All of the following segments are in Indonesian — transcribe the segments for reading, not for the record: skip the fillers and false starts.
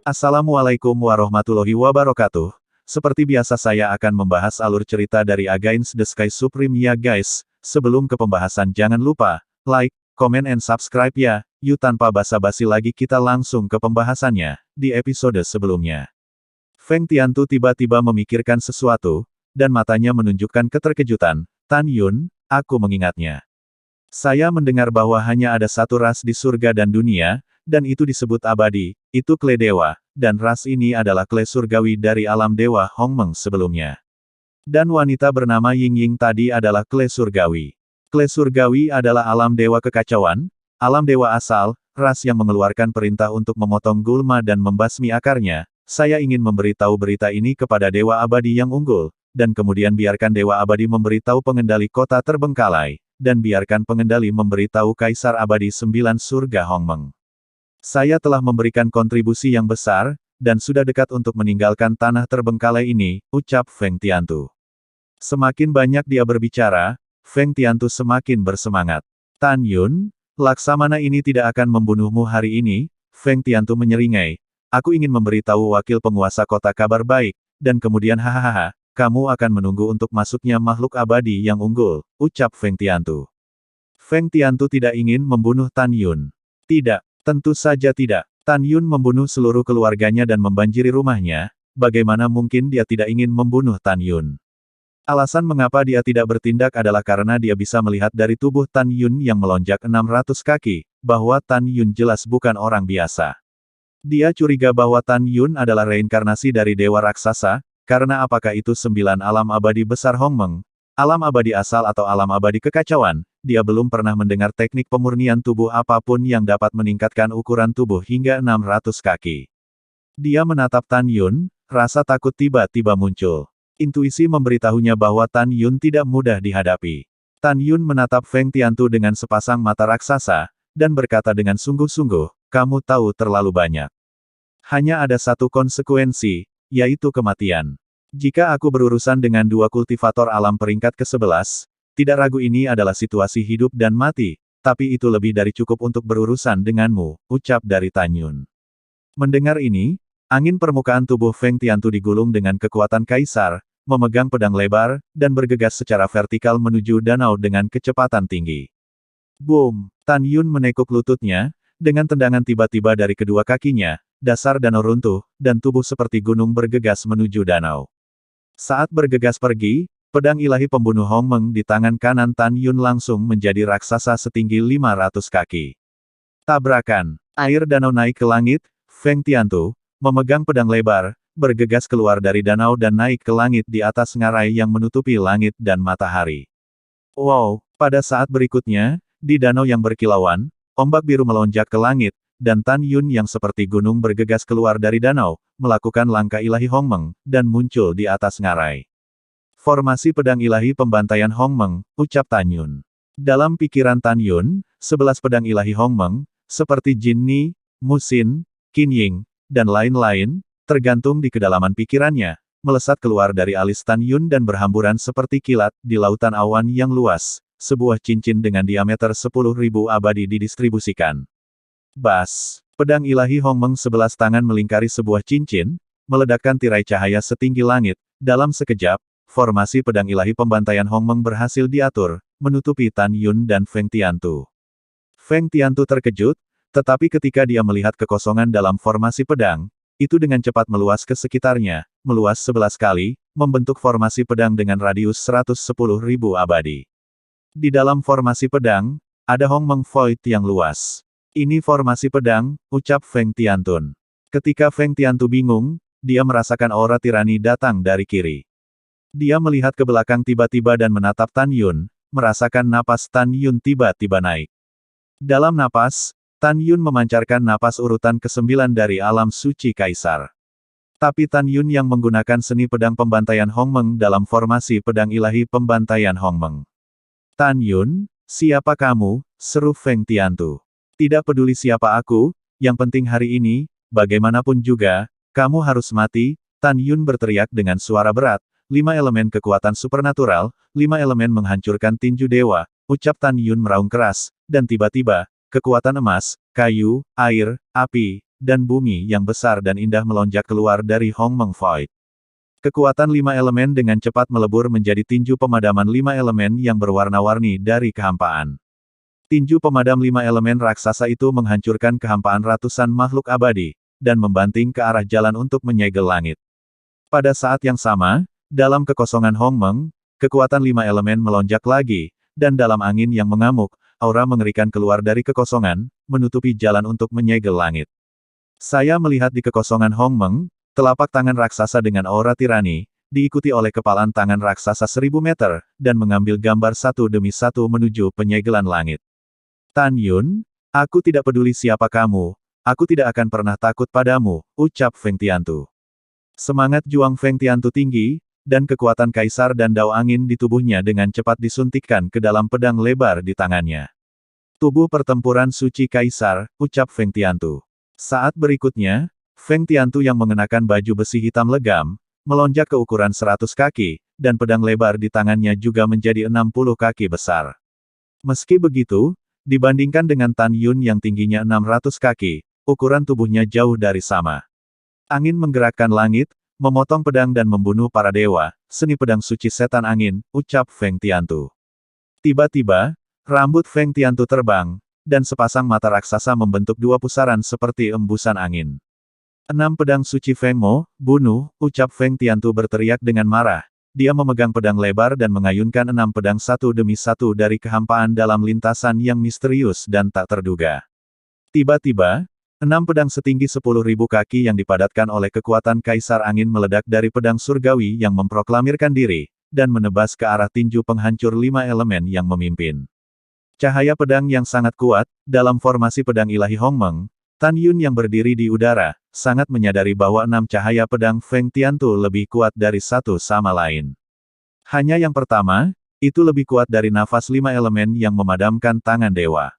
Assalamualaikum warahmatullahi wabarakatuh. Seperti biasa saya akan membahas alur cerita dari Against the Sky Supreme ya guys. Sebelum ke pembahasan jangan lupa, like, comment and subscribe ya. Yuk tanpa basa-basi lagi kita langsung ke pembahasannya. Di episode sebelumnya, Feng Tiantu tiba-tiba memikirkan sesuatu, dan matanya menunjukkan keterkejutan. Tan Yun, aku mengingatnya. Saya mendengar bahwa hanya ada satu ras di surga dan dunia, dan itu disebut abadi, itu kle dewa, dan ras ini adalah kle surgawi dari alam dewa Hongmeng sebelumnya. Dan wanita bernama Ying Ying tadi adalah kle surgawi. Kle surgawi adalah alam dewa kekacauan, alam dewa asal, ras yang mengeluarkan perintah untuk memotong gulma dan membasmi akarnya. Saya ingin memberitahu berita ini kepada dewa abadi yang unggul, dan kemudian biarkan dewa abadi memberitahu pengendali kota terbengkalai, dan biarkan pengendali memberitahu kaisar abadi 9 surga Hongmeng. Saya telah memberikan kontribusi yang besar, dan sudah dekat untuk meninggalkan tanah terbengkalai ini, ucap Feng Tiantu. Semakin banyak dia berbicara, Feng Tiantu semakin bersemangat. Tan Yun, Laksamana ini tidak akan membunuhmu hari ini, Feng Tiantu menyeringai. Aku ingin memberitahu wakil penguasa kota kabar baik, dan kemudian hahaha, kamu akan menunggu untuk masuknya makhluk abadi yang unggul, ucap Feng Tiantu. Feng Tiantu tidak ingin membunuh Tan Yun. Tidak. Tentu saja tidak. Tan Yun membunuh seluruh keluarganya dan membanjiri rumahnya, bagaimana mungkin dia tidak ingin membunuh Tan Yun? Alasan mengapa dia tidak bertindak adalah karena dia bisa melihat dari tubuh Tan Yun yang melonjak 600 kaki, bahwa Tan Yun jelas bukan orang biasa. Dia curiga bahwa Tan Yun adalah reinkarnasi dari dewa raksasa, karena apakah itu 9 alam abadi besar Hongmeng, alam abadi asal atau alam abadi kekacauan, dia belum pernah mendengar teknik pemurnian tubuh apapun yang dapat meningkatkan ukuran tubuh hingga 600 kaki. Dia menatap Tan Yun, rasa takut tiba-tiba muncul. Intuisi memberitahunya bahwa Tan Yun tidak mudah dihadapi. Tan Yun menatap Feng Tiantu dengan sepasang mata raksasa, dan berkata dengan sungguh-sungguh, kamu tahu terlalu banyak. Hanya ada satu konsekuensi, yaitu kematian. Jika aku berurusan dengan 2 kultivator alam peringkat ke-11, tidak ragu ini adalah situasi hidup dan mati, tapi itu lebih dari cukup untuk berurusan denganmu, ucap dari Tan Yun. Mendengar ini, angin permukaan tubuh Feng Tiantu digulung dengan kekuatan kaisar, memegang pedang lebar, dan bergegas secara vertikal menuju danau dengan kecepatan tinggi. Boom! Tan Yun menekuk lututnya, dengan tendangan tiba-tiba dari kedua kakinya, dasar danau runtuh, dan tubuh seperti gunung bergegas menuju danau. Saat bergegas pergi, pedang ilahi pembunuh Hongmeng di tangan kanan Tan Yun langsung menjadi raksasa setinggi 500 kaki. Tabrakan. Air danau naik ke langit, Feng Tiantu, memegang pedang lebar, bergegas keluar dari danau dan naik ke langit di atas ngarai yang menutupi langit dan matahari. Wow, pada saat berikutnya, di danau yang berkilauan, ombak biru melonjak ke langit, dan Tan Yun yang seperti gunung bergegas keluar dari danau, melakukan langkah ilahi Hongmeng, dan muncul di atas ngarai. Formasi pedang ilahi pembantaian Hongmeng, ucap Tan Yun. Dalam pikiran Tan Yun, 11 pedang ilahi Hongmeng, seperti Jin Ni, Mu Xin, Qin Ying, dan lain-lain, tergantung di kedalaman pikirannya, melesat keluar dari alis Tan Yun dan berhamburan seperti kilat di lautan awan yang luas. Sebuah cincin dengan diameter 10.000 abadi didistribusikan. Bas! Pedang ilahi Hongmeng 11 tangan melingkari sebuah cincin, meledakkan tirai cahaya setinggi langit. Dalam sekejap, formasi pedang ilahi pembantaian Hongmeng berhasil diatur, menutupi Tan Yun dan Feng Tiantu. Feng Tiantu terkejut, tetapi ketika dia melihat kekosongan dalam formasi pedang, itu dengan cepat meluas ke sekitarnya, meluas 11 kali, membentuk formasi pedang dengan radius 110.000 abadi. Di dalam formasi pedang, ada Hongmeng Void yang luas. Ini formasi pedang, ucap Feng Tiantun. Ketika Feng Tiantu bingung, dia merasakan aura tirani datang dari kiri. Dia melihat ke belakang tiba-tiba dan menatap Tan Yun, merasakan napas Tan Yun tiba-tiba naik. Dalam napas, Tan Yun memancarkan napas urutan ke-9 dari alam suci kaisar. Tapi Tan Yun yang menggunakan seni pedang pembantaian Hongmeng dalam formasi pedang ilahi pembantaian Hongmeng. Tan Yun, siapa kamu? Seru Feng Tiantu. Tidak peduli siapa aku, yang penting hari ini, bagaimanapun juga, kamu harus mati, Tan Yun berteriak dengan suara berat. 5 elemen kekuatan supernatural, 5 elemen menghancurkan tinju dewa, ucap Tan Yun meraung keras, dan tiba-tiba, kekuatan emas, kayu, air, api, dan bumi yang besar dan indah melonjak keluar dari Hongmeng Void. Kekuatan 5 elemen dengan cepat melebur menjadi tinju pemadaman 5 elemen yang berwarna-warni dari kehampaan. Tinju pemadam 5 elemen raksasa itu menghancurkan kehampaan ratusan makhluk abadi, dan membanting ke arah jalan untuk menyegel langit. Pada saat yang sama, dalam kekosongan Hongmeng, kekuatan 5 elemen melonjak lagi, dan dalam angin yang mengamuk, aura mengerikan keluar dari kekosongan, menutupi jalan untuk menyegel langit. Saya melihat di kekosongan Hongmeng, telapak tangan raksasa dengan aura tirani, diikuti oleh kepalan tangan raksasa 1000 meter, dan mengambil gambar satu demi satu menuju penyegelan langit. Tan Yun, aku tidak peduli siapa kamu, aku tidak akan pernah takut padamu, ucap Feng Tiantu. Semangat juang Feng Tiantu tinggi, dan kekuatan kaisar dan dao angin di tubuhnya dengan cepat disuntikkan ke dalam pedang lebar di tangannya. Tubuh pertempuran suci kaisar, ucap Feng Tiantu. Saat berikutnya, Feng Tiantu yang mengenakan baju besi hitam legam, melonjak ke ukuran 100 kaki, dan pedang lebar di tangannya juga menjadi 60 kaki besar. Meski begitu, dibandingkan dengan Tan Yun yang tingginya 600 kaki, ukuran tubuhnya jauh dari sama. Angin menggerakkan langit, memotong pedang dan membunuh para dewa, seni pedang suci setan angin, ucap Feng Tiantu. Tiba-tiba, rambut Feng Tiantu terbang, dan sepasang mata raksasa membentuk dua pusaran seperti embusan angin. 6 pedang suci Feng Mo, bunuh, ucap Feng Tiantu berteriak dengan marah. Dia memegang pedang lebar dan mengayunkan 6 pedang satu demi satu dari kehampaan dalam lintasan yang misterius dan tak terduga. Tiba-tiba, 6 pedang setinggi 10.000 kaki yang dipadatkan oleh kekuatan kaisar angin meledak dari pedang surgawi yang memproklamirkan diri, dan menebas ke arah tinju penghancur 5 elemen yang memimpin. Cahaya pedang yang sangat kuat, dalam formasi pedang ilahi Hongmeng, Tan Yun yang berdiri di udara, sangat menyadari bahwa 6 cahaya pedang Feng Tiantu lebih kuat dari satu sama lain. Hanya yang pertama, itu lebih kuat dari nafas 5 elemen yang memadamkan tangan dewa.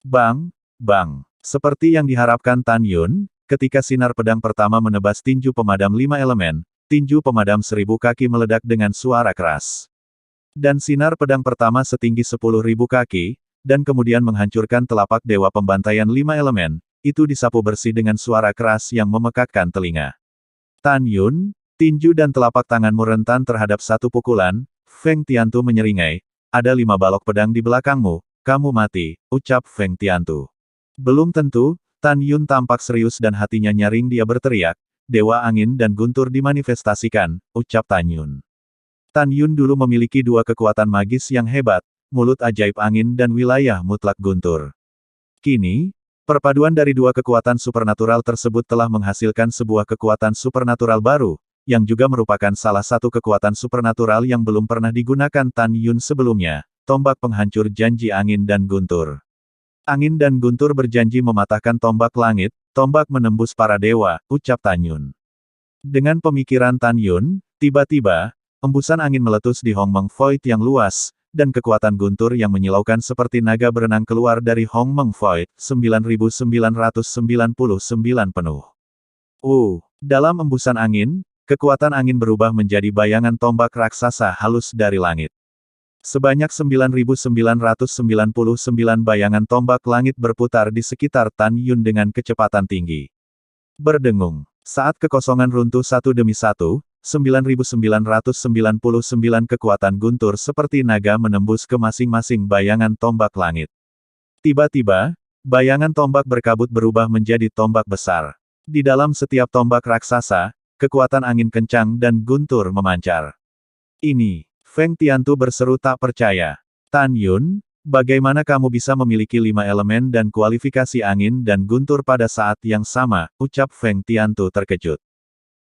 Bang, bang. Seperti yang diharapkan Tan Yun, ketika sinar pedang pertama menebas tinju pemadam 5 elemen, tinju pemadam 1000 kaki meledak dengan suara keras. Dan sinar pedang pertama setinggi 10.000 kaki, dan kemudian menghancurkan telapak dewa pembantaian 5 elemen, itu disapu bersih dengan suara keras yang memekakkan telinga. Tan Yun, tinju dan telapak tanganmu rentan terhadap satu pukulan, Feng Tiantu menyeringai, ada 5 balok pedang di belakangmu, kamu mati, ucap Feng Tiantu. Belum tentu, Tan Yun tampak serius dan hatinya nyaring dia berteriak, dewa angin dan guntur dimanifestasikan, ucap Tan Yun. Tan Yun dulu memiliki 2 kekuatan magis yang hebat, mulut ajaib angin dan wilayah mutlak guntur. Kini, perpaduan dari 2 kekuatan supernatural tersebut telah menghasilkan sebuah kekuatan supernatural baru, yang juga merupakan salah satu kekuatan supernatural yang belum pernah digunakan Tan Yun sebelumnya, tombak penghancur janji angin dan guntur. Angin dan guntur berjanji mematahkan tombak langit, tombak menembus para dewa, ucap Tan Yun. Dengan pemikiran Tan Yun, tiba-tiba, embusan angin meletus di Hongmeng Void yang luas, dan kekuatan guntur yang menyilaukan seperti naga berenang keluar dari Hongmeng Void, 9.999 penuh. Dalam embusan angin, kekuatan angin berubah menjadi bayangan tombak raksasa halus dari langit. Sebanyak 9.999 bayangan tombak langit berputar di sekitar Tan Yun dengan kecepatan tinggi. Berdengung. Saat kekosongan runtuh satu demi satu, 9.999 kekuatan guntur seperti naga menembus ke masing-masing bayangan tombak langit. Tiba-tiba, bayangan tombak berkabut berubah menjadi tombak besar. Di dalam setiap tombak raksasa, kekuatan angin kencang dan guntur memancar. Ini, Feng Tiantu berseru tak percaya. Tan Yun, bagaimana kamu bisa memiliki 5 elemen dan kualifikasi angin dan guntur pada saat yang sama, ucap Feng Tiantu terkejut.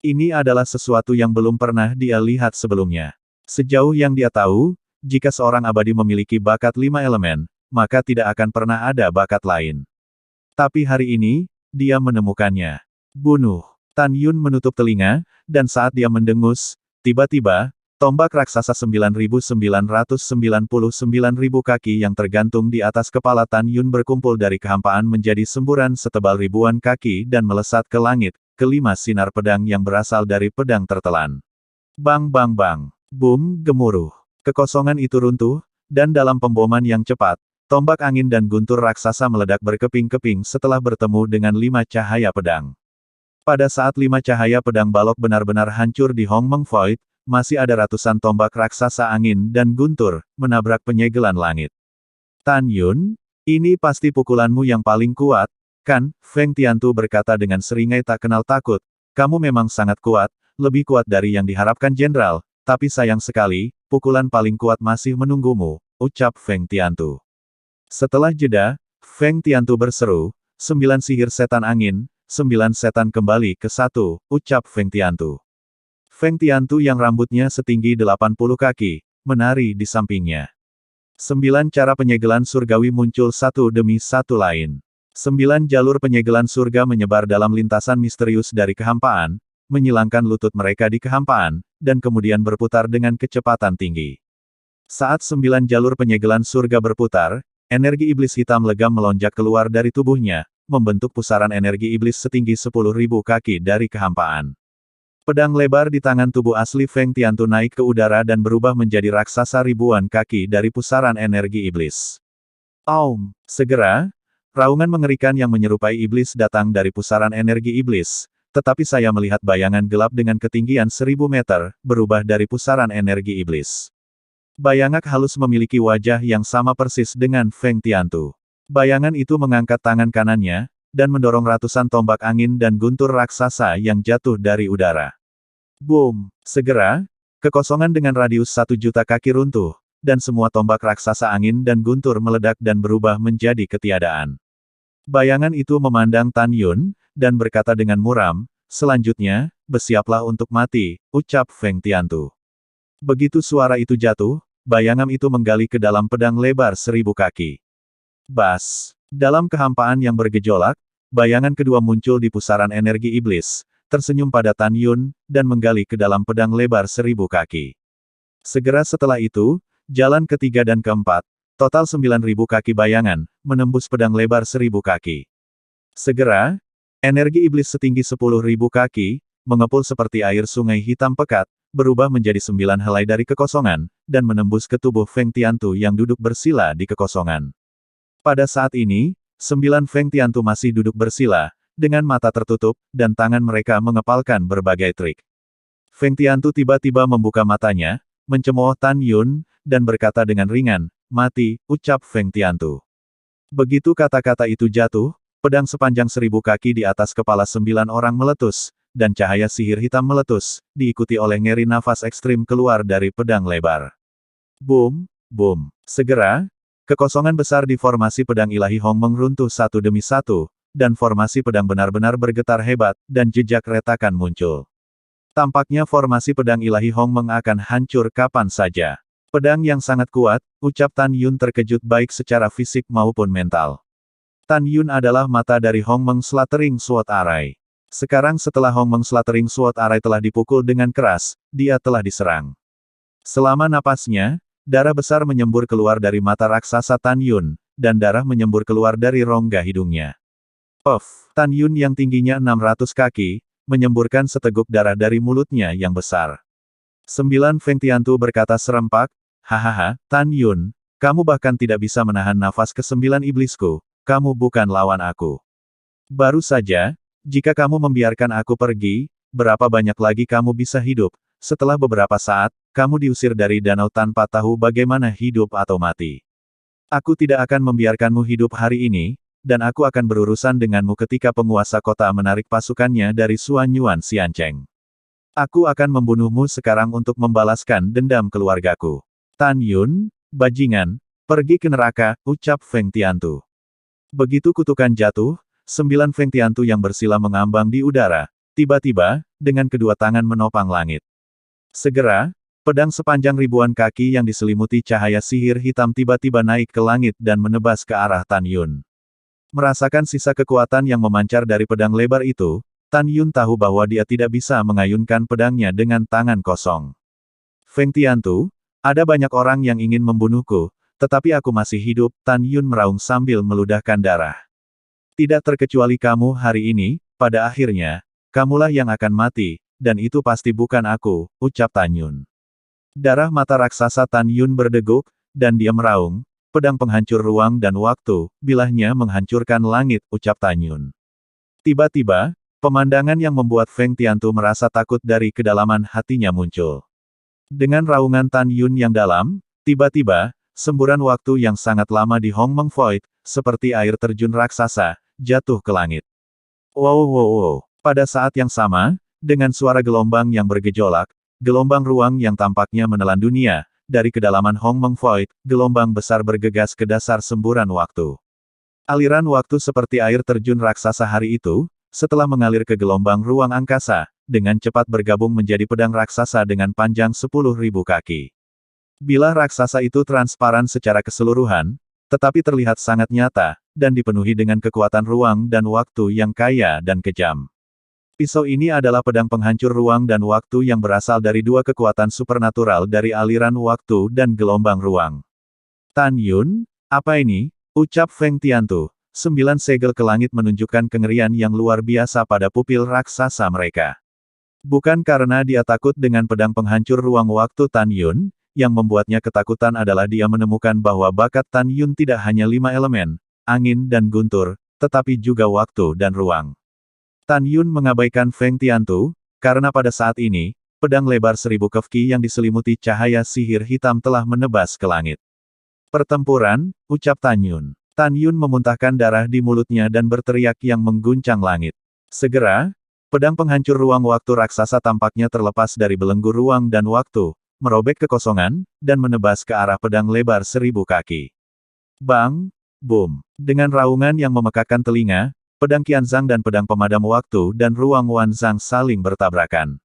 Ini adalah sesuatu yang belum pernah dia lihat sebelumnya. Sejauh yang dia tahu, jika seorang abadi memiliki bakat 5 elemen, maka tidak akan pernah ada bakat lain. Tapi hari ini, dia menemukannya. Bunuh. Tan Yun menutup telinga, dan saat dia mendengus, tiba-tiba, tombak raksasa 9.999.000 kaki yang tergantung di atas kepala Tan Yun berkumpul dari kehampaan menjadi semburan setebal ribuan kaki dan melesat ke langit, kelima sinar pedang yang berasal dari pedang tertelan. Bang bang bang. Boom, gemuruh. Kekosongan itu runtuh, dan dalam pemboman yang cepat, Tombak angin dan guntur raksasa meledak berkeping-keping setelah bertemu dengan 5 cahaya pedang. Pada saat 5 cahaya pedang balok benar-benar hancur di Hongmeng Void, masih ada ratusan tombak raksasa angin dan guntur, menabrak penyegelan langit. Tan Yun, ini pasti pukulanmu yang paling kuat, kan? Feng Tiantu berkata dengan seringai tak kenal takut. Kamu memang sangat kuat, lebih kuat dari yang diharapkan jenderal, tapi sayang sekali, pukulan paling kuat masih menunggumu, ucap Feng Tiantu. Setelah jeda, Feng Tiantu berseru, 9 sihir setan angin, 9 setan kembali ke 1, ucap Feng Tiantu. Feng Tiantu yang rambutnya setinggi 80 kaki, menari di sampingnya. 9 cara penyegelan surgawi muncul satu demi satu lain. 9 jalur penyegelan surga menyebar dalam lintasan misterius dari kehampaan, menyilangkan lutut mereka di kehampaan, dan kemudian berputar dengan kecepatan tinggi. Saat 9 jalur penyegelan surga berputar, energi iblis hitam legam melonjak keluar dari tubuhnya, membentuk pusaran energi iblis setinggi 10.000 kaki dari kehampaan. Pedang lebar di tangan tubuh asli Feng Tiantu naik ke udara dan berubah menjadi raksasa ribuan kaki dari pusaran energi iblis. Aum! Segera, raungan mengerikan yang menyerupai iblis datang dari pusaran energi iblis, tetapi saya melihat bayangan gelap dengan ketinggian 1000 meter, berubah dari pusaran energi iblis. Bayangan halus memiliki wajah yang sama persis dengan Feng Tiantu. Bayangan itu mengangkat tangan kanannya, dan mendorong ratusan tombak angin dan guntur raksasa yang jatuh dari udara. Boom! Segera, kekosongan dengan radius 1 juta kaki runtuh, dan semua tombak raksasa angin dan guntur meledak dan berubah menjadi ketiadaan. Bayangan itu memandang Tan Yun, dan berkata dengan muram, selanjutnya, bersiaplah untuk mati, ucap Feng Tiantu. Begitu suara itu jatuh, bayangan itu menggali ke dalam pedang lebar 1000 kaki. Bas! Dalam kehampaan yang bergejolak, bayangan kedua muncul di pusaran energi iblis, tersenyum pada Tan Yun, dan menggali ke dalam pedang lebar 1000 kaki. Segera setelah itu, jalan ketiga dan keempat, total 9.000 kaki bayangan, menembus pedang lebar 1000 kaki. Segera, energi iblis setinggi 10.000 kaki, mengepul seperti air sungai hitam pekat, berubah menjadi 9 helai dari kekosongan, dan menembus ke tubuh Feng Tiantu yang duduk bersila di kekosongan. Pada saat ini, 9 Feng Tiantu masih duduk bersila, dengan mata tertutup, dan tangan mereka mengepalkan berbagai trik. Feng Tiantu tiba-tiba membuka matanya, mencemooh Tan Yun, dan berkata dengan ringan, mati, ucap Feng Tiantu. Begitu kata-kata itu jatuh, pedang sepanjang 1000 kaki di atas kepala 9 orang meletus, dan cahaya sihir hitam meletus, diikuti oleh ngeri nafas ekstrim keluar dari pedang lebar. Boom, boom. Segera, kekosongan besar di formasi pedang ilahi Hongmeng runtuh satu demi satu, dan formasi pedang benar-benar bergetar hebat, dan jejak retakan muncul. Tampaknya formasi pedang ilahi Hongmeng akan hancur kapan saja. Pedang yang sangat kuat, ucap Tan Yun terkejut baik secara fisik maupun mental. Tan Yun adalah mata dari Hongmeng Slattering Sword Array. Sekarang setelah Hongmeng Slattering Sword Array telah dipukul dengan keras, dia telah diserang. Selama napasnya, darah besar menyembur keluar dari mata raksasa Tan Yun, dan darah menyembur keluar dari rongga hidungnya. Puff! Tan Yun yang tingginya 600 kaki, menyemburkan seteguk darah dari mulutnya yang besar. 9 Feng Tiantu berkata serempak, hahaha, Tan Yun, kamu bahkan tidak bisa menahan nafas ke-9 iblisku, kamu bukan lawan aku. Baru saja, jika kamu membiarkan aku pergi, berapa banyak lagi kamu bisa hidup, setelah beberapa saat, kamu diusir dari danau tanpa tahu bagaimana hidup atau mati. Aku tidak akan membiarkanmu hidup hari ini, dan aku akan berurusan denganmu ketika penguasa kota menarik pasukannya dari Suanyuan Xiancheng. Aku akan membunuhmu sekarang untuk membalaskan dendam keluargaku. Tan Yun, bajingan, pergi ke neraka, ucap Feng Tiantu. Begitu kutukan jatuh, 9 Feng Tiantu yang bersila mengambang di udara, tiba-tiba, dengan kedua tangan menopang langit. Segera, pedang sepanjang ribuan kaki yang diselimuti cahaya sihir hitam tiba-tiba naik ke langit dan menebas ke arah Tan Yun. Merasakan sisa kekuatan yang memancar dari pedang lebar itu, Tan Yun tahu bahwa dia tidak bisa mengayunkan pedangnya dengan tangan kosong. Feng Tiantu, ada banyak orang yang ingin membunuhku, tetapi aku masih hidup, Tan Yun meraung sambil meludahkan darah. Tidak terkecuali kamu hari ini, pada akhirnya, kamulah yang akan mati, dan itu pasti bukan aku, ucap Tan Yun. Darah mata raksasa Tan Yun berdeguk, dan dia meraung, pedang penghancur ruang dan waktu, bilahnya menghancurkan langit, ucap Tan Yun. Tiba-tiba, pemandangan yang membuat Feng Tiantu merasa takut dari kedalaman hatinya muncul. Dengan raungan Tan Yun yang dalam, tiba-tiba, semburan waktu yang sangat lama di Hongmeng Void, seperti air terjun raksasa, jatuh ke langit. Wow wow wow. Pada saat yang sama, dengan suara gelombang yang bergejolak, gelombang ruang yang tampaknya menelan dunia, dari kedalaman Hongmeng Void, gelombang besar bergegas ke dasar semburan waktu. Aliran waktu seperti air terjun raksasa hari itu, setelah mengalir ke gelombang ruang angkasa, dengan cepat bergabung menjadi pedang raksasa dengan panjang 10.000 kaki. Bilah raksasa itu transparan secara keseluruhan, tetapi terlihat sangat nyata, dan dipenuhi dengan kekuatan ruang dan waktu yang kaya dan kejam. Pisau ini adalah pedang penghancur ruang dan waktu yang berasal dari dua kekuatan supernatural dari aliran waktu dan gelombang ruang. Tan Yun, apa ini? Ucap Feng Tiantu. 9 segel ke langit menunjukkan kengerian yang luar biasa pada pupil raksasa mereka. Bukan karena dia takut dengan pedang penghancur ruang waktu Tan Yun, yang membuatnya ketakutan adalah dia menemukan bahwa bakat Tan Yun tidak hanya 5 elemen, angin dan guntur, tetapi juga waktu dan ruang. Tan Yun mengabaikan Feng Tiantu, karena pada saat ini, pedang lebar 1000 kaki yang diselimuti cahaya sihir hitam telah menebas ke langit. Pertempuran, ucap Tan Yun. Tan Yun memuntahkan darah di mulutnya dan berteriak yang mengguncang langit. Segera, pedang penghancur ruang waktu raksasa tampaknya terlepas dari belenggu ruang dan waktu, merobek kekosongan, dan menebas ke arah pedang lebar 1000 kaki. Bang! Boom! Dengan raungan yang memekakkan telinga, pedang Qianzhang dan pedang pemadam waktu dan ruang Wanzhang saling bertabrakan.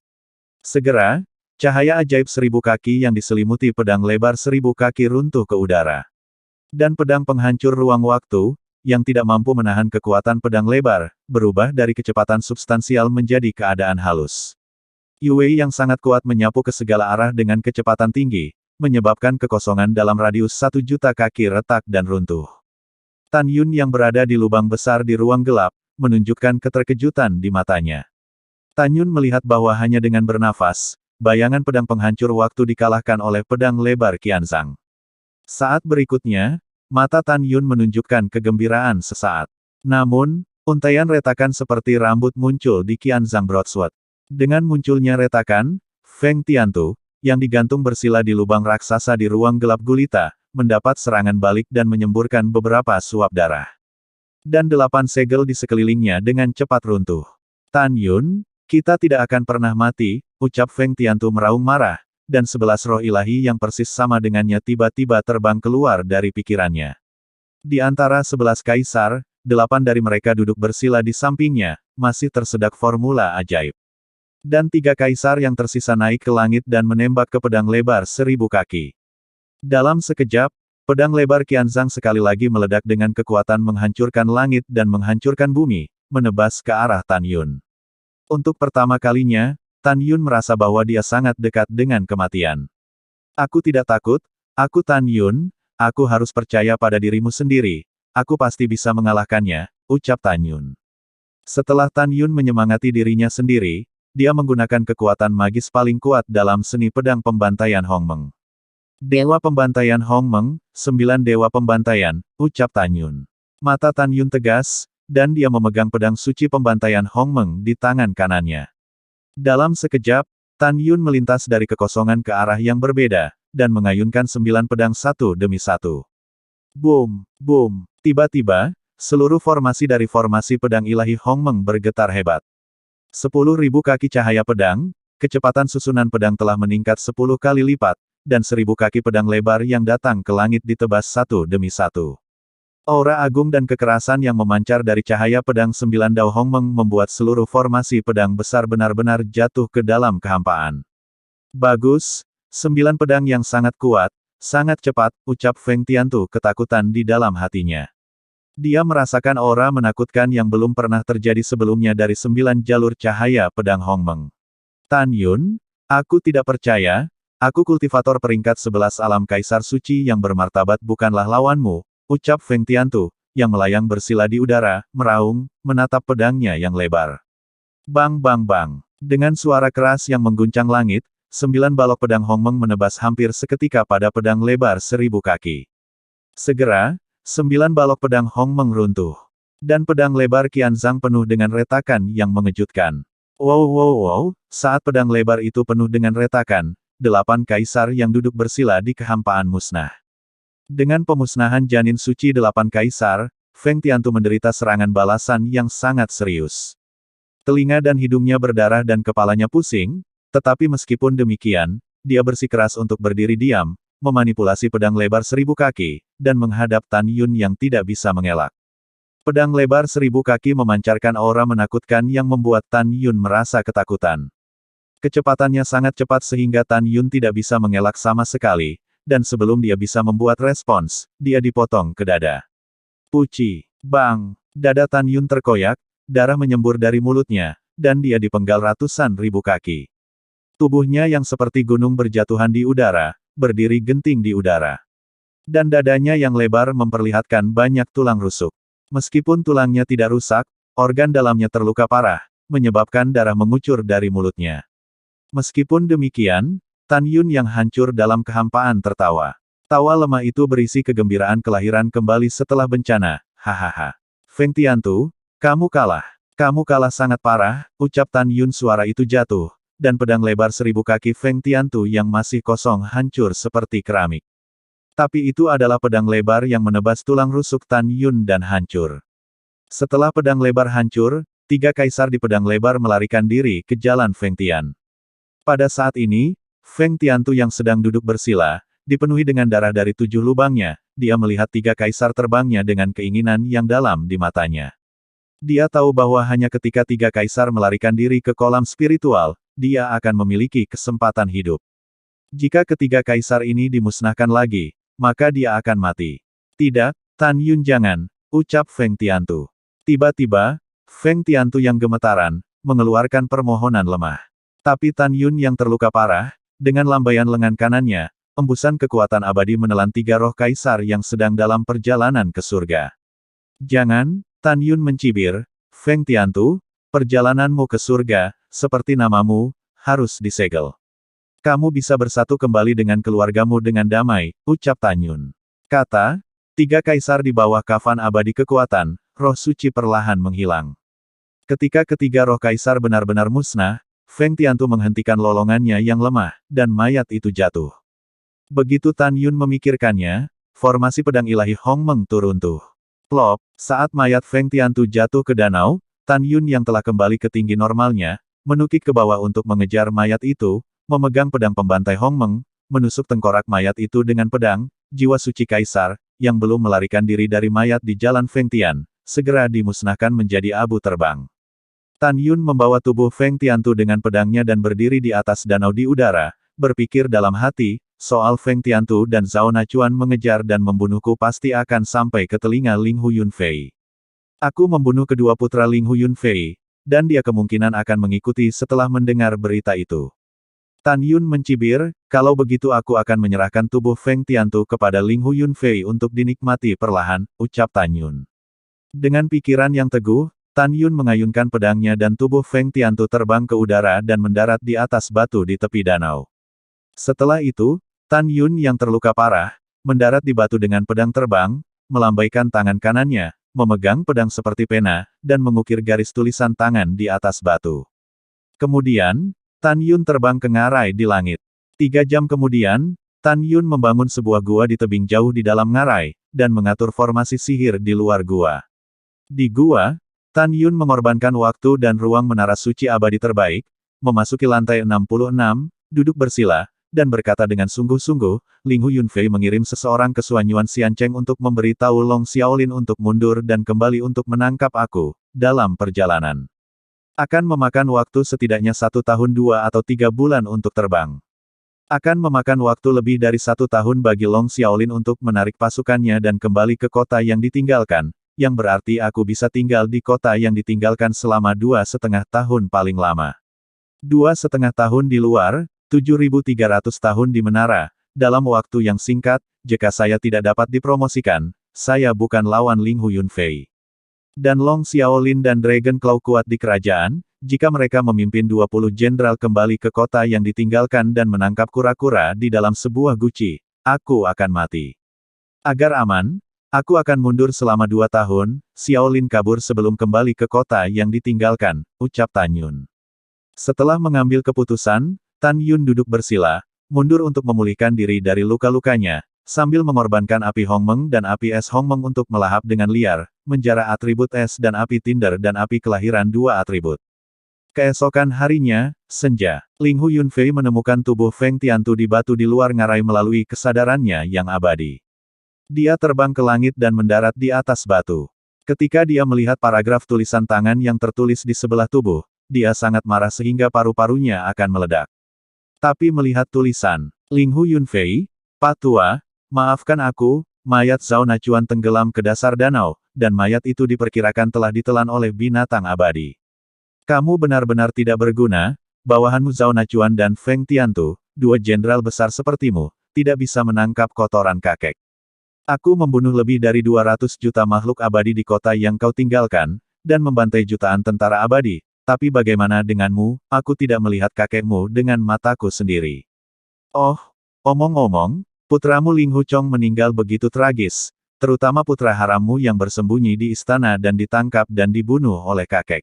Segera, cahaya ajaib 1000 kaki yang diselimuti pedang lebar 1000 kaki runtuh ke udara. Dan pedang penghancur ruang waktu, yang tidak mampu menahan kekuatan pedang lebar, berubah dari kecepatan substansial menjadi keadaan halus. Yue yang sangat kuat menyapu ke segala arah dengan kecepatan tinggi, menyebabkan kekosongan dalam radius 1.000.000 kaki retak dan runtuh. Tan Yun yang berada di lubang besar di ruang gelap, menunjukkan keterkejutan di matanya. Tan Yun melihat bahwa hanya dengan bernafas, bayangan pedang penghancur waktu dikalahkan oleh pedang lebar Qianzhang. Saat berikutnya, mata Tan Yun menunjukkan kegembiraan sesaat. Namun, untaian retakan seperti rambut muncul di Qianzhang Broadsword. Dengan munculnya retakan, Feng Tiantu, yang digantung bersila di lubang raksasa di ruang gelap gulita, mendapat serangan balik dan menyemburkan beberapa suap darah. Dan 8 segel di sekelilingnya dengan cepat runtuh. Tan Yun, kita tidak akan pernah mati, ucap Feng Tiantu meraung marah, dan 11 roh ilahi yang persis sama dengannya tiba-tiba terbang keluar dari pikirannya. Di antara 11 kaisar, 8 dari mereka duduk bersila di sampingnya, masih tersedak formula ajaib. Dan 3 kaisar yang tersisa naik ke langit dan menembak ke pedang lebar 1000 kaki. Dalam sekejap, pedang lebar Qianzhang sekali lagi meledak dengan kekuatan menghancurkan langit dan menghancurkan bumi, menebas ke arah Tan Yun. Untuk pertama kalinya, Tan Yun merasa bahwa dia sangat dekat dengan kematian. Aku tidak takut, aku Tan Yun, aku harus percaya pada dirimu sendiri, aku pasti bisa mengalahkannya, ucap Tan Yun. Setelah Tan Yun menyemangati dirinya sendiri, dia menggunakan kekuatan magis paling kuat dalam seni pedang pembantaian Hongmeng. Dewa pembantaian Hongmeng, 9 dewa pembantaian, ucap Tan Yun. Mata Tan Yun tegas, dan dia memegang pedang suci pembantaian Hongmeng di tangan kanannya. Dalam sekejap, Tan Yun melintas dari kekosongan ke arah yang berbeda, dan mengayunkan 9 pedang satu demi satu. Boom! Boom! Tiba-tiba, seluruh formasi dari formasi pedang ilahi Hongmeng bergetar hebat. 10.000 kaki cahaya pedang, kecepatan susunan pedang telah meningkat 10 kali lipat, dan 1000 kaki pedang lebar yang datang ke langit ditebas satu demi satu. Aura agung dan kekerasan yang memancar dari cahaya pedang 9 Dao Hongmeng membuat seluruh formasi pedang besar benar-benar jatuh ke dalam kehampaan. Bagus, 9 pedang yang sangat kuat, sangat cepat, ucap Feng Tiantu ketakutan di dalam hatinya. Dia merasakan aura menakutkan yang belum pernah terjadi sebelumnya dari 9 jalur cahaya pedang Hongmeng. Tan Yun, aku tidak percaya, aku kultivator peringkat 11 alam kaisar suci yang bermartabat bukanlah lawanmu, ucap Feng Tiantu, yang melayang bersila di udara, meraung, menatap pedangnya yang lebar. Bang bang bang. Dengan suara keras yang mengguncang langit, 9 balok pedang Hongmeng menebas hampir seketika pada pedang lebar 1000 kaki. Segera, 9 balok pedang Hong Meng runtuh. Dan pedang lebar Qianzhang penuh dengan retakan yang mengejutkan. Wow wow wow, saat pedang lebar itu penuh dengan retakan, 8 kaisar yang duduk bersila di kehampaan musnah. Dengan pemusnahan janin suci 8 kaisar, Feng Tiantu menderita serangan balasan yang sangat serius. Telinga dan hidungnya berdarah dan kepalanya pusing, tetapi meskipun demikian, dia bersikeras untuk berdiri diam, memanipulasi pedang lebar 1000 kaki, dan menghadap Tan Yun yang tidak bisa mengelak. Pedang lebar 1000 kaki memancarkan aura menakutkan yang membuat Tan Yun merasa ketakutan. Kecepatannya sangat cepat sehingga Tan Yun tidak bisa mengelak sama sekali, dan sebelum dia bisa membuat respons, dia dipotong ke dada. Puci, bang, dada Tan Yun terkoyak, darah menyembur dari mulutnya, dan dia dipenggal ratusan ribu kaki. Tubuhnya yang seperti gunung berjatuhan di udara, berdiri genting di udara. Dan dadanya yang lebar memperlihatkan banyak tulang rusuk. Meskipun tulangnya tidak rusak, organ dalamnya terluka parah, menyebabkan darah mengucur dari mulutnya. Meskipun demikian, Tan Yun yang hancur dalam kehampaan tertawa. Tawa lemah itu berisi kegembiraan kelahiran kembali setelah bencana, hahaha. Feng Tiantu, kamu kalah. Kamu kalah sangat parah, ucap Tan Yun suara itu jatuh, dan pedang lebar 1000 kaki Feng Tiantu yang masih kosong hancur seperti keramik. Tapi itu adalah pedang lebar yang menebas tulang rusuk Tan Yun dan hancur. Setelah pedang lebar hancur, 3 kaisar di pedang lebar melarikan diri ke jalan Feng Tian. Pada saat ini, Feng Tiantu yang sedang duduk bersila, dipenuhi dengan darah dari 7 lubangnya, dia melihat 3 kaisar terbangnya dengan keinginan yang dalam di matanya. Dia tahu bahwa hanya ketika 3 kaisar melarikan diri ke kolam spiritual, dia akan memiliki kesempatan hidup. Jika ketiga kaisar ini dimusnahkan lagi, maka dia akan mati. Tidak, Tan Yun jangan, ucap Feng Tiantu. Tiba-tiba, Feng Tiantu yang gemetaran, mengeluarkan permohonan lemah. Tapi Tan Yun yang terluka parah, dengan lambaian lengan kanannya, embusan kekuatan abadi menelan 3 roh kaisar yang sedang dalam perjalanan ke surga. Jangan, Tan Yun mencibir, Feng Tiantu, perjalananmu ke surga, seperti namamu, harus disegel. Kamu bisa bersatu kembali dengan keluargamu dengan damai, ucap Tan Yun. Kata, 3 kaisar di bawah kafan abadi kekuatan, roh suci perlahan menghilang. Ketika ketiga roh kaisar benar-benar musnah, Feng Tiantu menghentikan lolongannya yang lemah, dan mayat itu jatuh. Begitu Tan Yun memikirkannya, formasi pedang ilahi Hong Meng runtuh. Plop, saat mayat Feng Tiantu jatuh ke danau, Tan Yun yang telah kembali ke tinggi normalnya, menukik ke bawah untuk mengejar mayat itu, memegang pedang pembantai Hong Meng, menusuk tengkorak mayat itu dengan pedang, jiwa suci kaisar, yang belum melarikan diri dari mayat di jalan Feng Tian, segera dimusnahkan menjadi abu terbang. Tan Yun membawa tubuh Feng Tiantu dengan pedangnya dan berdiri di atas danau di udara, berpikir dalam hati, soal Feng Tiantu dan Zhao Nachuan mengejar dan membunuhku pasti akan sampai ke telinga Ling Hu Yunfei. Aku membunuh kedua putra Ling Hu Yunfei, dan dia kemungkinan akan mengikuti setelah mendengar berita itu. Tan Yun mencibir, kalau begitu aku akan menyerahkan tubuh Feng Tiantu kepada Ling Hu Yunfei untuk dinikmati perlahan, ucap Tan Yun. Dengan pikiran yang teguh, Tan Yun mengayunkan pedangnya dan tubuh Feng Tiantu terbang ke udara dan mendarat di atas batu di tepi danau. Setelah itu, Tan Yun yang terluka parah, mendarat di batu dengan pedang terbang, melambaikan tangan kanannya, memegang pedang seperti pena, dan mengukir garis tulisan tangan di atas batu. Kemudian, Tan Yun terbang ke ngarai di langit. 3 jam kemudian, Tan Yun membangun sebuah gua di tebing jauh di dalam ngarai, dan mengatur formasi sihir di luar gua. Di gua, Tan Yun mengorbankan waktu dan ruang menara suci abadi terbaik, memasuki lantai 66, duduk bersila, dan berkata dengan sungguh-sungguh, Ling Hu Yunfei mengirim seseorang ke Suanyuan Xiancheng untuk memberitahu Long Xiaolin untuk mundur dan kembali untuk menangkap aku, dalam perjalanan. Akan memakan waktu setidaknya 1 tahun 2 atau 3 bulan untuk terbang. Akan memakan waktu lebih dari 1 tahun bagi Long Xiaolin untuk menarik pasukannya dan kembali ke kota yang ditinggalkan, yang berarti aku bisa tinggal di kota yang ditinggalkan selama 2,5 tahun paling lama. 2,5 tahun di luar, 7.300 tahun di menara, dalam waktu yang singkat, jika saya tidak dapat dipromosikan, saya bukan lawan Ling Hu Yunfei. Dan Long Xiaolin dan Dragon Claw kuat di kerajaan, jika mereka memimpin 20 jenderal kembali ke kota yang ditinggalkan dan menangkap kura-kura di dalam sebuah guci, aku akan mati. Agar aman, aku akan mundur selama 2 tahun, Xiaolin kabur sebelum kembali ke kota yang ditinggalkan, ucap Tan Yun. Setelah mengambil keputusan, Tan Yun duduk bersila, mundur untuk memulihkan diri dari luka-lukanya, sambil mengorbankan api Hongmeng dan api es Hongmeng untuk melahap dengan liar, menjara atribut es dan api tinder dan api kelahiran dua atribut. Keesokan harinya, senja, Ling Hu Yunfei menemukan tubuh Feng Tiantu di batu di luar ngarai melalui kesadarannya yang abadi. Dia terbang ke langit dan mendarat di atas batu. Ketika dia melihat paragraf tulisan tangan yang tertulis di sebelah tubuh, dia sangat marah sehingga paru-parunya akan meledak. Tapi melihat tulisan, Ling Hu Yunfei, Pak Tua, maafkan aku, mayat Zhao Nachuan tenggelam ke dasar danau, dan mayat itu diperkirakan telah ditelan oleh binatang abadi. Kamu benar-benar tidak berguna, bawahanmu Zhao Nachuan dan Feng Tiantu, dua jenderal besar sepertimu, tidak bisa menangkap kotoran kakek. Aku membunuh lebih dari 200 juta makhluk abadi di kota yang kau tinggalkan, dan membantai jutaan tentara abadi. Tapi bagaimana denganmu, aku tidak melihat kakekmu dengan mataku sendiri. Oh, omong-omong, putramu Ling Huchong meninggal begitu tragis, terutama putra harammu yang bersembunyi di istana dan ditangkap dan dibunuh oleh kakek.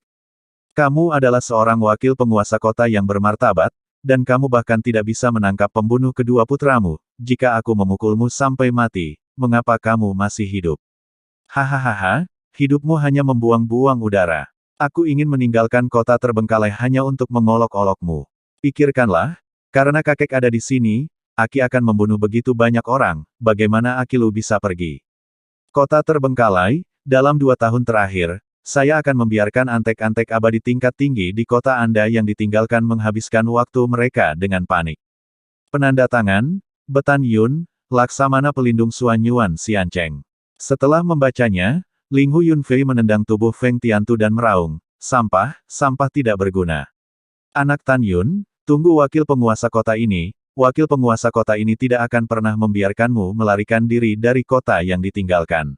Kamu adalah seorang wakil penguasa kota yang bermartabat, dan kamu bahkan tidak bisa menangkap pembunuh kedua putramu. Jika aku memukulmu sampai mati, mengapa kamu masih hidup? Hahaha, hidupmu hanya membuang-buang udara. Aku ingin meninggalkan kota terbengkalai hanya untuk mengolok-olokmu. Pikirkanlah, karena kakek ada di sini, Aki akan membunuh begitu banyak orang, bagaimana Aki lu bisa pergi? Kota terbengkalai, dalam 2 tahun terakhir, saya akan membiarkan antek-antek abadi tingkat tinggi di kota Anda yang ditinggalkan menghabiskan waktu mereka dengan panik. Penanda tangan, Betan Yun, Laksamana Pelindung Suan Yuan Xiancheng. Setelah membacanya, Ling Hu Yunfei menendang tubuh Feng Tiantu dan meraung, sampah, sampah tidak berguna. Anak Tan Yun, tunggu wakil penguasa kota ini tidak akan pernah membiarkanmu melarikan diri dari kota yang ditinggalkan.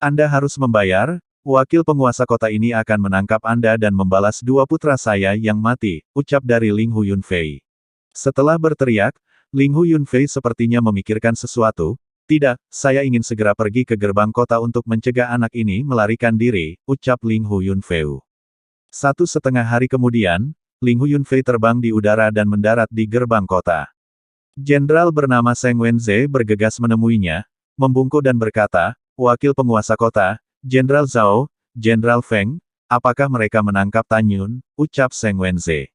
Anda harus membayar, wakil penguasa kota ini akan menangkap Anda dan membalas dua putra saya yang mati, ucap dari Ling Hu Yunfei. Setelah berteriak, Ling Hu Yunfei sepertinya memikirkan sesuatu. Tidak, saya ingin segera pergi ke gerbang kota untuk mencegah anak ini melarikan diri, ucap Ling Hu Yunfei. 1,5 hari kemudian, Ling Hu Yunfei terbang di udara dan mendarat di gerbang kota. Jenderal bernama Seng Wenze bergegas menemuinya, membungkuk dan berkata, wakil penguasa kota, Jenderal Zhao, Jenderal Feng, apakah mereka menangkap Tan Yun, ucap Seng Wenze.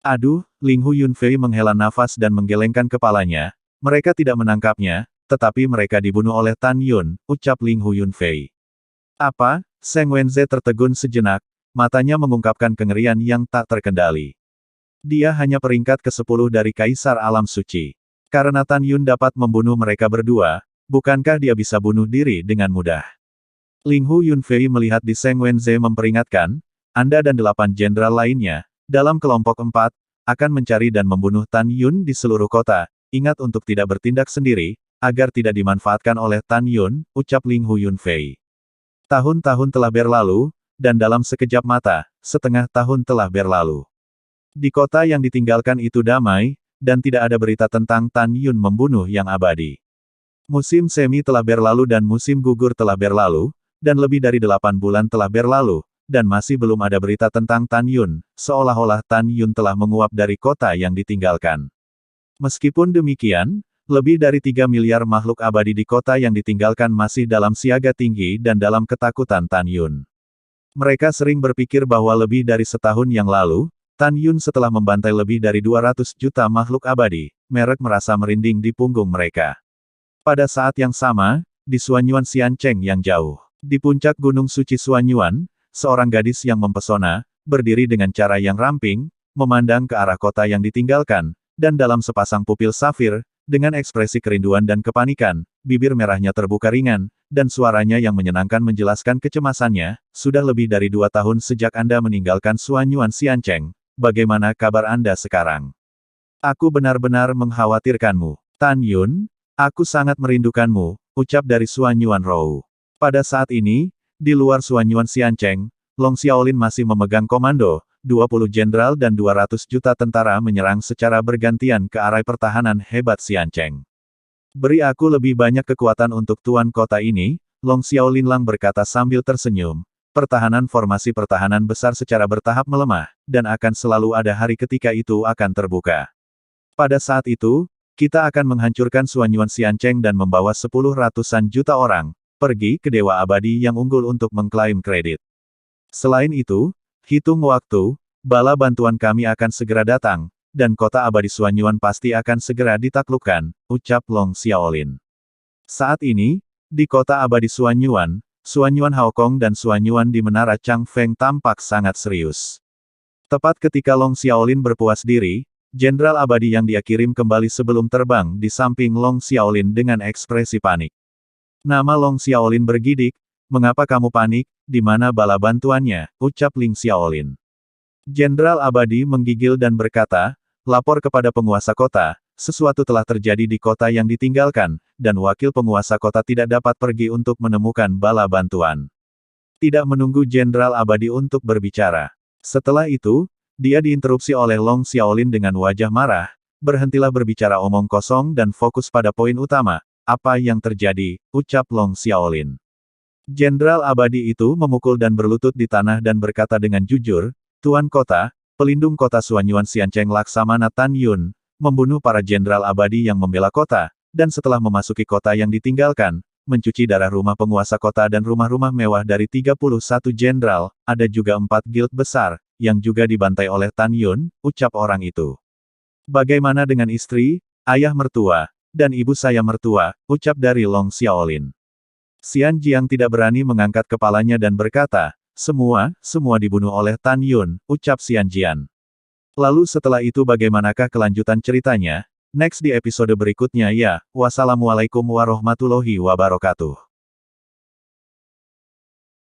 Aduh, Ling Hu Yunfei menghela nafas dan menggelengkan kepalanya, mereka tidak menangkapnya, tetapi mereka dibunuh oleh Tan Yun, ucap Ling Hu Yunfei. Apa? Seng Wenze tertegun sejenak, matanya mengungkapkan kengerian yang tak terkendali. Dia hanya peringkat ke-10 dari Kaisar Alam Suci. Karena Tan Yun dapat membunuh mereka berdua, bukankah dia bisa bunuh diri dengan mudah? Ling Hu Yunfei melihat di Seng Wenze memperingatkan, Anda dan 8 jenderal lainnya, dalam kelompok 4, akan mencari dan membunuh Tan Yun di seluruh kota, ingat untuk tidak bertindak sendiri, agar tidak dimanfaatkan oleh Tan Yun, ucap Ling Hu Yunfei. Tahun-tahun telah berlalu, dan dalam sekejap mata, setengah tahun telah berlalu. Di kota yang ditinggalkan itu damai, dan tidak ada berita tentang Tan Yun membunuh yang abadi. Musim semi telah berlalu dan musim gugur telah berlalu, dan lebih dari 8 bulan telah berlalu, dan masih belum ada berita tentang Tan Yun, seolah-olah Tan Yun telah menguap dari kota yang ditinggalkan. Meskipun demikian, lebih dari 3 miliar makhluk abadi di kota yang ditinggalkan masih dalam siaga tinggi dan dalam ketakutan Tan Yun. Mereka sering berpikir bahwa lebih dari setahun yang lalu, Tan Yun setelah membantai lebih dari 200 juta makhluk abadi, mereka merasa merinding di punggung mereka. Pada saat yang sama, di Suanyuan Xiancheng yang jauh, di puncak Gunung Suci Suanyuan, seorang gadis yang mempesona, berdiri dengan cara yang ramping, memandang ke arah kota yang ditinggalkan, dan dalam sepasang pupil safir, dengan ekspresi kerinduan dan kepanikan, bibir merahnya terbuka ringan, dan suaranya yang menyenangkan menjelaskan kecemasannya, sudah lebih dari 2 tahun sejak Anda meninggalkan Suanyuan Xiancheng, bagaimana kabar Anda sekarang? Aku benar-benar mengkhawatirkanmu. Tan Yun, aku sangat merindukanmu, ucap dari Suanyuan Rou. Pada saat ini, di luar Suanyuan Xiancheng, Long Xiaolin masih memegang komando, 20 jenderal dan 200 juta tentara menyerang secara bergantian ke area pertahanan hebat Xiancheng. Beri aku lebih banyak kekuatan untuk tuan kota ini, Long Xiaolinlang berkata sambil tersenyum. Pertahanan formasi pertahanan besar secara bertahap melemah, dan akan selalu ada hari ketika itu akan terbuka. Pada saat itu, kita akan menghancurkan Suanyuan Xiancheng dan membawa 10 ratusan juta orang, pergi ke Dewa Abadi yang unggul untuk mengklaim kredit. Selain itu, hitung waktu, bala bantuan kami akan segera datang, dan kota abadi Suanyuan pasti akan segera ditaklukkan, ucap Long Xiaolin. Saat ini, di kota abadi Suanyuan, Suanyuan Haokong dan Suanyuan di Menara Changfeng tampak sangat serius. Tepat ketika Long Xiaolin berpuas diri, Jenderal Abadi yang dia kirim kembali sebelum terbang di samping Long Xiaolin dengan ekspresi panik. Nama Long Xiaolin bergidik, "Mengapa kamu panik, di mana bala bantuannya?" ucap Ling Xiaolin. Jenderal Abadi menggigil dan berkata, "Lapor kepada penguasa kota, sesuatu telah terjadi di kota yang ditinggalkan, dan wakil penguasa kota tidak dapat pergi untuk menemukan bala bantuan." Tidak menunggu Jenderal Abadi untuk berbicara. Setelah itu, dia diinterupsi oleh Long Xiaolin dengan wajah marah, "Berhentilah berbicara omong kosong dan fokus pada poin utama. Apa yang terjadi?" ucap Long Xiaolin. Jenderal Abadi itu memukul dan berlutut di tanah dan berkata dengan jujur, "Tuan kota, pelindung kota Suanyuan Xiancheng Laksamana Tan Yun, membunuh para jenderal abadi yang membela kota, dan setelah memasuki kota yang ditinggalkan, mencuci darah rumah penguasa kota dan rumah-rumah mewah dari 31 jenderal, ada juga 4 guild besar, yang juga dibantai oleh Tan Yun," ucap orang itu. "Bagaimana dengan istri, ayah mertua, dan ibu saya mertua?" ucap dari Long Xiaolin. Xian Jiang tidak berani mengangkat kepalanya dan berkata, Semua dibunuh oleh Tan Yun," ucap Xian Jian. Lalu setelah itu bagaimanakah kelanjutan ceritanya? Next di episode berikutnya ya, wassalamualaikum warahmatullahi wabarakatuh.